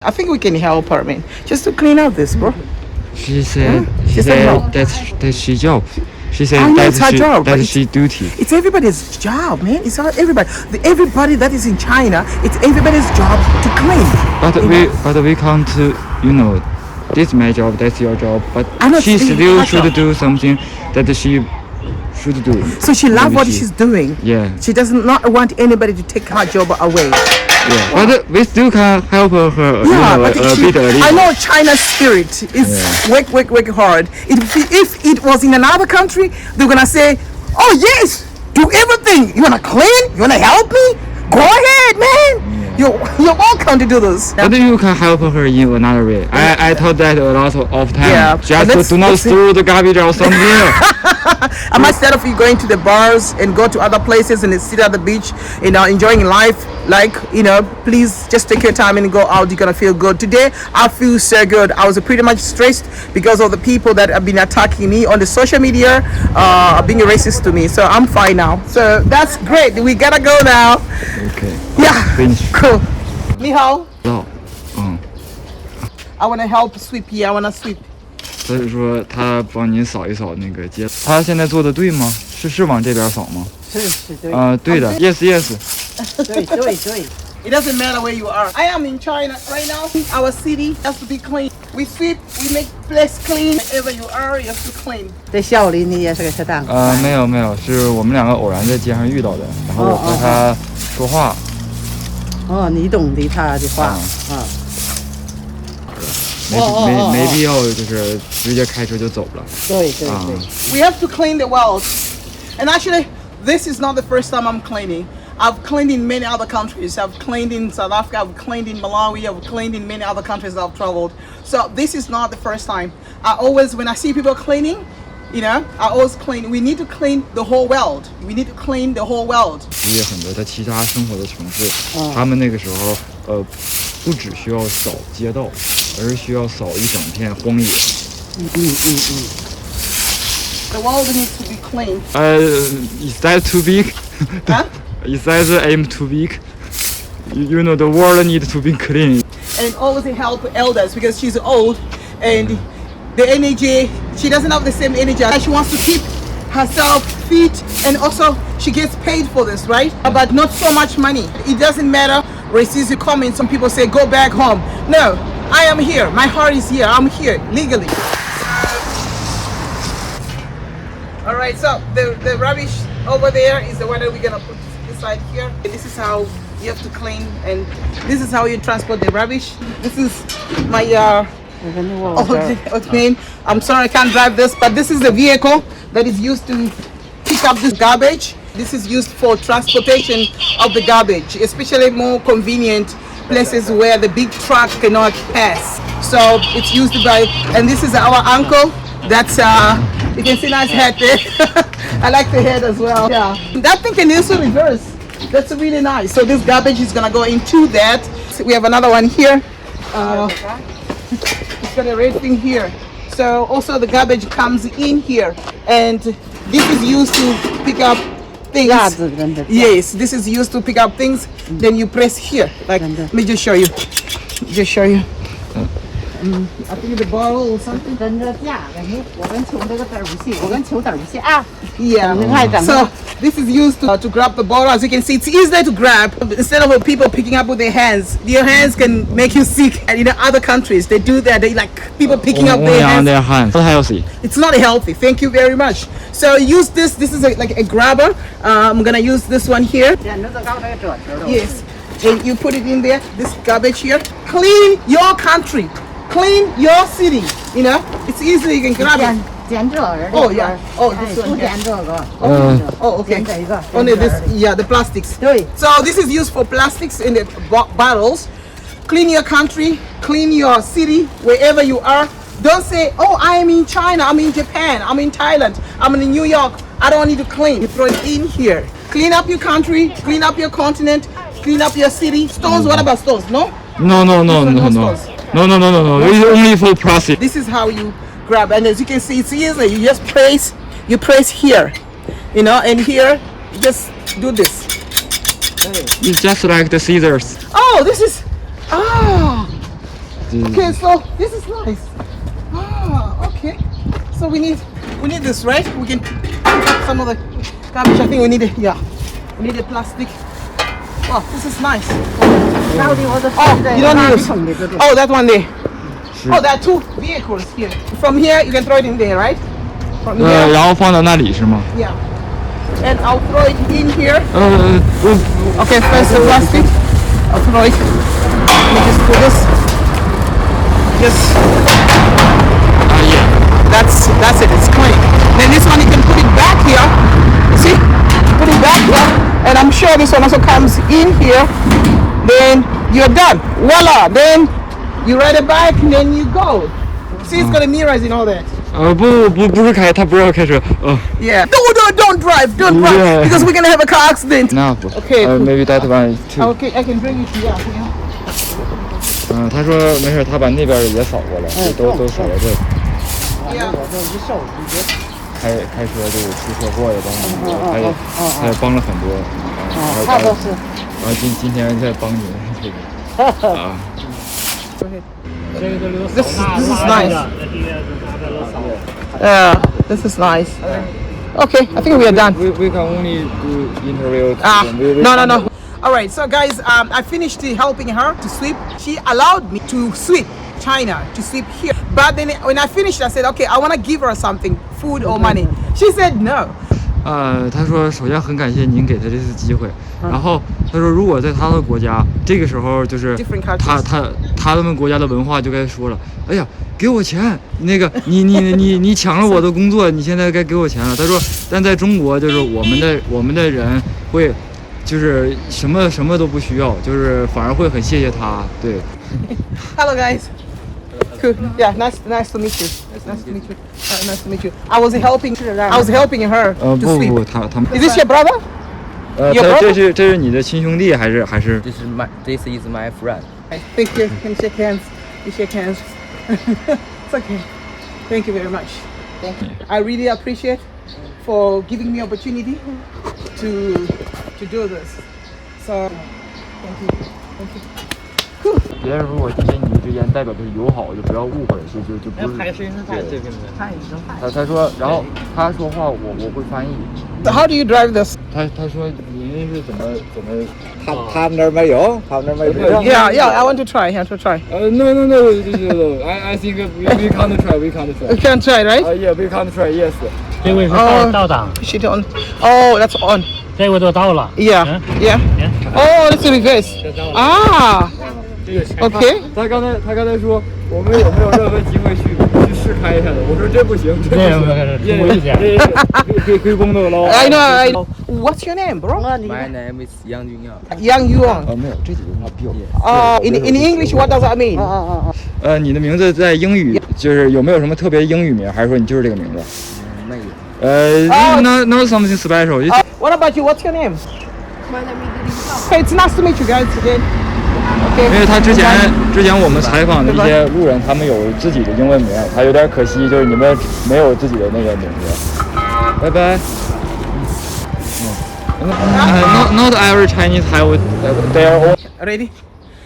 I think we can help her, man, just to clean out this, bro. She said She said no. that's she job. She said I know it's her job, but that's she duty. It's everybody's job, man. It's not everybody. Everybody that is in China, it's everybody's job to clean. But we can't, this my job, that's your job. But I know, she it's still her should job. do something that she should do. So she loves Maybe what she's doing. Yeah. She does not want anybody to take her job away. Yeah. But we still can help her. Yeah, a but bit a little. I know China's spirit is work hard. If it was in another country, they're gonna say, "Oh yes, do everything. You wanna clean? You wanna help me? Go ahead, man. You're welcome to do this." But you can help her in another way. I thought that a lot of time. Yeah, but Just do not throw the garbage or something. I might instead of you going to the bars and go to other places and sit at the beach, enjoying life, please just take your time and go out. You're gonna feel good. Today, I feel so good. I was pretty much stressed because of the people that have been attacking me on the social media, being racist to me. So I'm fine now. So that's great. We gotta go now. Okay. Yeah. Finish. Cool. Ni hao. 到，I wanna help sweep here. I wanna sweep. 所以说他帮您扫一扫那个街。他现在做的对吗？是往这边扫吗？是对，对的。Yes yes。对。It doesn't matter where you are. I am in China right now. Our city has to be clean. We sweep, we make place clean. Wherever you are, you have to clean. 在校里你也是个适当。没有，是我们两个偶然在街上遇到的，然后我和他说话。哦，你懂得他的话啊。没必要就是直接开车就走了。对。We have to clean the world. And actually, this is not the first time I'm cleaning. I've cleaned in many other countries. I've cleaned in South Africa, I've cleaned in Malawi, I've cleaned in many other countries I've traveled. So this is not the first time. When I see people cleaning, I always clean. We need to clean the whole world. We need to clean the whole world. 也很多在其他生活的城市，他们那个时候不只需要扫街道，而是需要扫一整片荒野。The world needs to be clean. Is that too big? Huh? Is that aim too big? You know the world needs to be clean. And always help elders because she's old and the energy, she doesn't have the same energy. She wants to keep herself fit and also she gets paid for this, right? But not so much money. It doesn't matter. Receives a comment, some people say go back home. No, I am here. My heart is here. I'm here legally. All right, so the rubbish over there is the one that we're gonna put inside here. This is how you have to clean, and this is how you transport the rubbish. This is my clean. I'm sorry I can't drive this, but this is the vehicle that is used to pick up this garbage. This is used for transportation of the garbage, especially more convenient places where the big truck cannot pass. So it's used by, and this is our uncle. That's you can see nice hat there. I like the head as well. Yeah, that thing can also reverse. That's really nice. So this garbage is gonna go into that. So we have another one here. It's got a red thing here. So also the garbage comes in here, and this is used to pick up things. Yes, this is used to pick up things. Then you press here. Like, let me just show you. I think the bottle or something. Yeah. So this is used to grab the bottle. As you can see, it's easier to grab instead of people picking up with their hands. Your hands can make you sick. And in other countries, they do that. They like people picking up their hands. Not healthy. It's not healthy. Thank you very much. So use this. This is like a grabber. I'm gonna use this one here. Yes. And you put it in there. This garbage here. Clean your country. Clean your city. It's easy. You can grab it. Oh yeah. Oh, this one. Oh, okay. Only this. Yeah, the plastics. So this is used for plastics in the bottles. Clean your country. Clean your city. Wherever you are. Don't say, oh, I am in China. I'm in Japan. I'm in Thailand. I'm in New York. I don't need to clean. You throw it in here. Clean up your country. Clean up your continent. Clean up your city. Stones. What about stones? No. No. It's only for plastic. This is how you grab, and as you can see, it's easy. You just press. You press here, and here, just do this. It's just like the scissors. Oh, this is. Okay, so this is nice. Ah, okay. So we need this, right? We can pick up some of the garbage. I think we need it. Yeah, we need a plastic. Oh, this is nice. Oh, you don't need this. Oh, that one there. Oh, there are two vehicles here. From here, you can throw it in there, right? From here. 然后放到那里是吗？ Yeah. And I'll throw it in here. 我 Okay, first the plastic. I'll throw it. Let me just do this. Just. That's it. It's clean. Then this one you can put it back here. You see? Put it back here. And I'm sure this one also comes in here. Then you're done. Voila. Then you ride a bike and then you go. See, it's got mirrors and all that. 不是开，他不是开车。Yeah. No, don't drive. Don't drive. Yeah. Because we're gonna have a car accident. 那不。 Okay. Maybe that one too. Okay, I can bring it here. Yeah. 他说没事，他把那边也扫过来，都扫到这。 Yeah. 开车就出车祸也帮忙，他也帮了很多。他都是。然后今天在帮你这个。啊。 Go ahead. This is nice. Yeah, this is nice. Okay, I think we are done. We can only do interview. No. All right, so guys, I finished helping her to sweep. She allowed me to sweep China, to sweep here. But then when I finished, I said, okay, I want to give her something, food or money. She said no. 他说首先很感谢您给他这次机会，然后他说如果在他的国家，这个时候就是他们国家的文化就该说了，哎呀，给我钱，那个你抢了我的工作，你现在该给我钱了。他说，但在中国就是我们的人会就是什么都不需要，就是反而会很谢谢他，对。Hello guys. Cool. Yeah, nice to meet you. Nice to meet you. Nice to meet you. I was helping her to sweep. 不，他们。 Is this your brother? 这是你的亲兄弟还是This is my friend. Thank you. Can shake hands. You shake hands. It's okay. Thank you very much. Thank you. I really appreciate for giving me opportunity to do this. So thank you. Thank you. Cool. 别人如果提醒你之间代表的是友好，就不要误会，就不是。他说，然后他说话我会翻译。So how do you drive this? 他说您是怎么？他那儿没有。Yeah. I want to try. No. I think we can't try. You can't try, right? Yeah, we can't try. Yes. 这位是倒档， Shit on. Oh, that's on. 这位都到了。 Yeah. Oh, that's reverse. Ah. 这个 Okay. 他刚才说我们有没有任何机会去试开一下的？我说这不行，这出危险。可以公道了。I know. What's your name, bro? My name is Yang Yunyang. Yang Yuan. 没有，这几句话比较。In English, what does that mean? 你的名字在英语就是有没有什么特别英语名，还是说你就是这个名字？没有。Not something special. What about you? What's your name? My name is Hey, it's nice to meet you guys again. 因 Okay. 为他之前我们采访的一些路人，他们有自己的英文名，他有点可惜，就是你们没有自己的那个名字。拜拜。Not every Chinese have their own. Ready?